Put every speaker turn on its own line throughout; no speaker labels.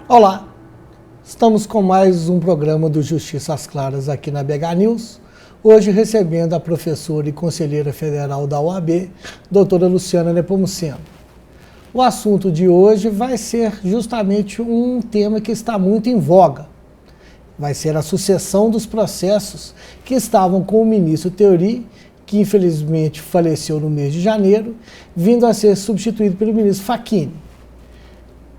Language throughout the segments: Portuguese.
Olá, estamos com mais um programa do Justiça às Claras aqui na BH News, hoje recebendo a professora e conselheira federal da OAB, doutora Luciana Nepomuceno. O assunto de hoje vai ser justamente um tema que está muito em voga. Vai ser a sucessão dos processos que estavam com o ministro Theury, que infelizmente faleceu no mês de janeiro, vindo a ser substituído pelo ministro Facchini.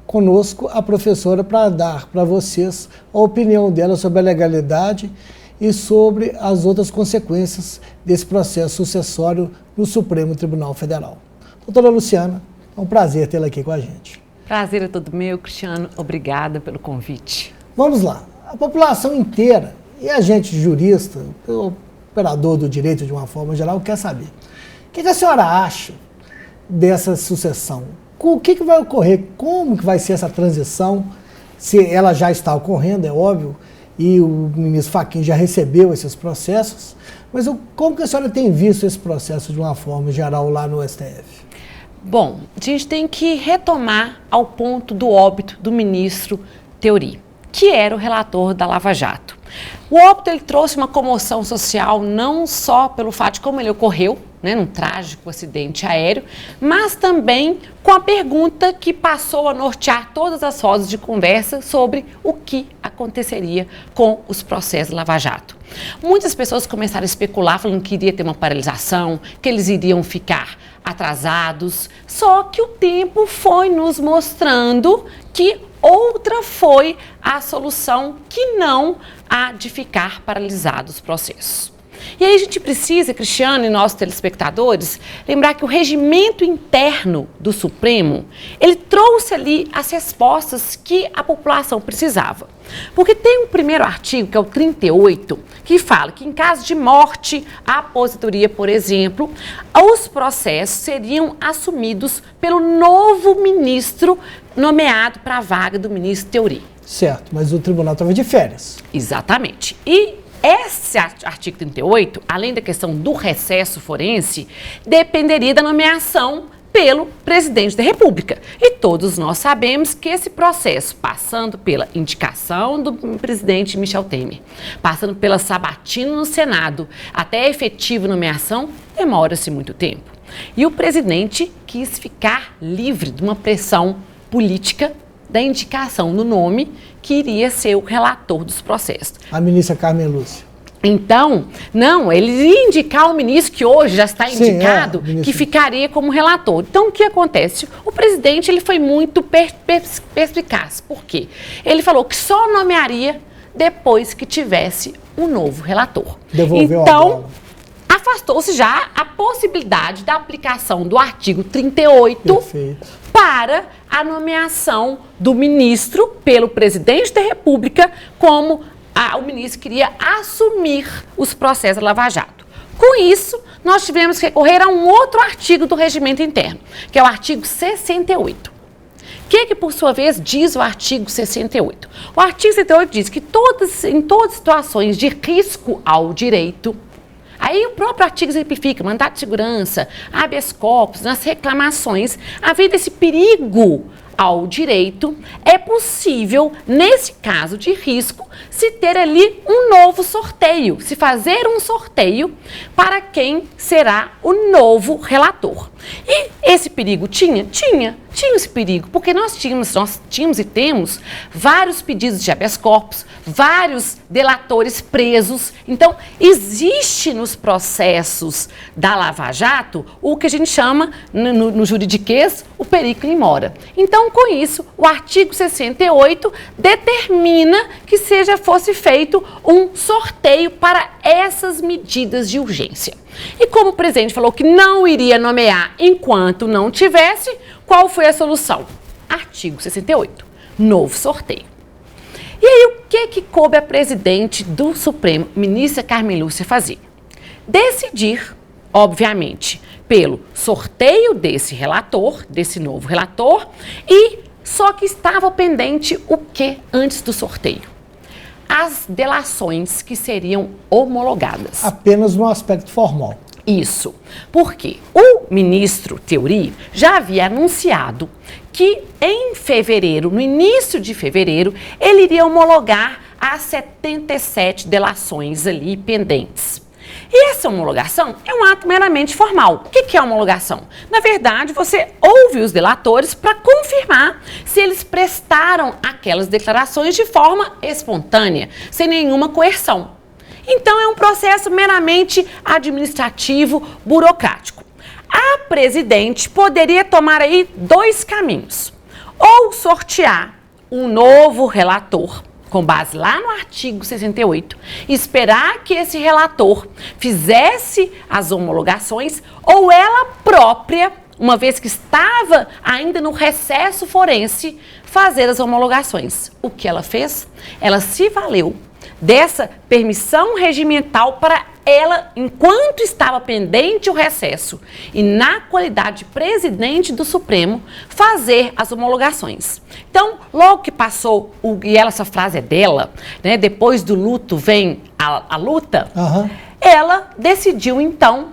Conosco a professora para dar para vocês a opinião dela sobre a legalidade e sobre as outras consequências desse processo sucessório no Supremo Tribunal Federal. Doutora Luciana, é um prazer tê-la aqui com a gente.
Prazer é todo meu, Cristiano. Obrigada pelo convite.
Vamos lá. A população inteira e a gente jurista, o operador do direito de uma forma geral, quer saber. O que a senhora acha dessa sucessão? O que vai ocorrer? Como que vai ser essa transição? Se ela já está ocorrendo, é óbvio, e o ministro Facchini já recebeu esses processos, mas como que a senhora tem visto esse processo de uma forma geral lá no STF?
Bom, a gente tem que retomar ao ponto do óbito do ministro Theury, que era o relator da Lava Jato. O óbito ele trouxe uma comoção social não só pelo fato de como ele ocorreu, num trágico acidente aéreo, mas também com a pergunta que passou a nortear todas as rodas de conversa sobre o que aconteceria com os processos Lava Jato. Muitas pessoas começaram a especular, falando que iria ter uma paralisação, que eles iriam ficar atrasados, só que o tempo foi nos mostrando que outra foi a solução que não a de ficar paralisados os processos. E aí a gente precisa, Cristiano e nossos telespectadores, lembrar que o regimento interno do Supremo, ele trouxe ali as respostas que a população precisava. Porque tem um primeiro artigo, que é o 38, que fala que em caso de morte, aposentadoria, por exemplo, os processos seriam assumidos pelo novo ministro nomeado para a vaga do ministro Theury.
Certo, mas o tribunal estava de férias.
Exatamente. E esse artigo 38, além da questão do recesso forense, dependeria da nomeação pelo presidente da República. E todos nós sabemos que esse processo, passando pela indicação do presidente Michel Temer, passando pela sabatina no Senado, até a efetiva nomeação, demora-se muito tempo. E o presidente quis ficar livre de uma pressão política da indicação do nome que iria ser o relator dos processos.
A ministra Carmen Lúcia.
Então, não, ele ia indicar o ministro que hoje já está indicado, que ficaria como relator. Então, o que acontece? O presidente ele foi muito perspicaz. Por quê? Ele falou que só nomearia depois que tivesse um novo relator.
Devolveu
então,
a bola.
Afastou-se já a possibilidade da aplicação do artigo 38
Perfeito.
Para a nomeação do ministro pelo presidente da República como o ministro queria assumir os processos da Lava Jato. Com isso, nós tivemos que recorrer a um outro artigo do regimento interno, que é o artigo 68. O que, por sua vez, diz o artigo 68? O artigo 68 diz que em todas situações de risco ao direito, aí o próprio artigo exemplifica, mandado de segurança, habeas corpus, nas reclamações, havendo esse perigo ao direito, é possível, nesse caso de risco, se ter ali um novo sorteio, se fazer um sorteio para quem será o novo relator. E esse perigo tinha esse perigo, porque nós tínhamos e temos vários pedidos de habeas corpus, vários delatores presos. Então, existe nos processos da Lava Jato o que a gente chama, no juridiquês, o periculum in mora. Então, com isso, o artigo 68 determina que fosse feito um sorteio para essas medidas de urgência. E como o presidente falou que não iria nomear enquanto não tivesse, qual foi a solução? Artigo 68, novo sorteio. E aí, o que coube a presidente do Supremo, ministra Carmen Lúcia, fazer? Decidir, obviamente, pelo sorteio desse relator, desse novo relator, e só que estava pendente o que antes do sorteio? As delações que seriam homologadas.
Apenas no aspecto formal.
Isso, porque o ministro Theury já havia anunciado que em fevereiro, no início de fevereiro, ele iria homologar as 77 delações ali pendentes. E essa homologação é um ato meramente formal. O que é homologação? Na verdade, você ouve os delatores para confirmar se eles prestaram aquelas declarações de forma espontânea, sem nenhuma coerção. Então, é um processo meramente administrativo, burocrático. A presidente poderia tomar aí dois caminhos. Ou sortear um novo relator, com base lá no artigo 68, esperar que esse relator fizesse as homologações, ou ela própria, uma vez que estava ainda no recesso forense, fazer as homologações. O que ela fez? Ela se valeu dessa permissão regimental para ela, enquanto estava pendente o recesso e na qualidade de presidente do Supremo, fazer as homologações. Então, logo que passou, e essa frase é dela, né, depois do luto vem a luta, ela decidiu então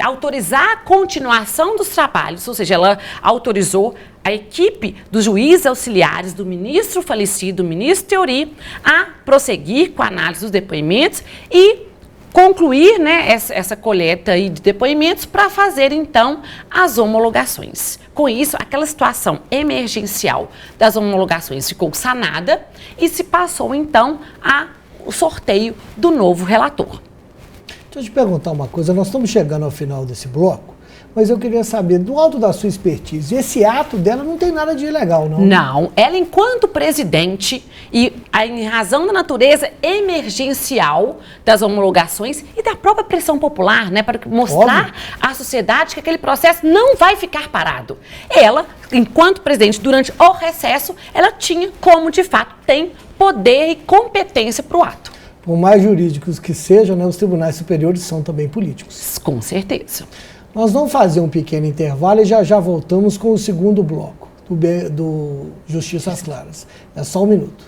autorizar a continuação dos trabalhos, ou seja, ela autorizou a equipe dos juízes auxiliares do ministro falecido, ministro Teori, a prosseguir com a análise dos depoimentos e concluir, né, essa coleta aí de depoimentos para fazer, então, as homologações. Com isso, aquela situação emergencial das homologações ficou sanada e se passou, então, ao sorteio do novo relator.
Deixa eu te perguntar uma coisa, nós estamos chegando ao final desse bloco, mas eu queria saber, do alto da sua expertise, esse ato dela não tem nada de ilegal, não?
Não, ela enquanto presidente e em razão da natureza emergencial das homologações e da própria pressão popular, né, para mostrar à sociedade que aquele processo não vai ficar parado. Ela, enquanto presidente, durante o recesso, ela tinha como, de fato, tem poder e competência para o ato.
Por mais jurídicos que sejam, né, os tribunais superiores são também políticos.
Com certeza.
Nós vamos fazer um pequeno intervalo e já voltamos com o segundo bloco do Justiça às Claras. É só um minuto.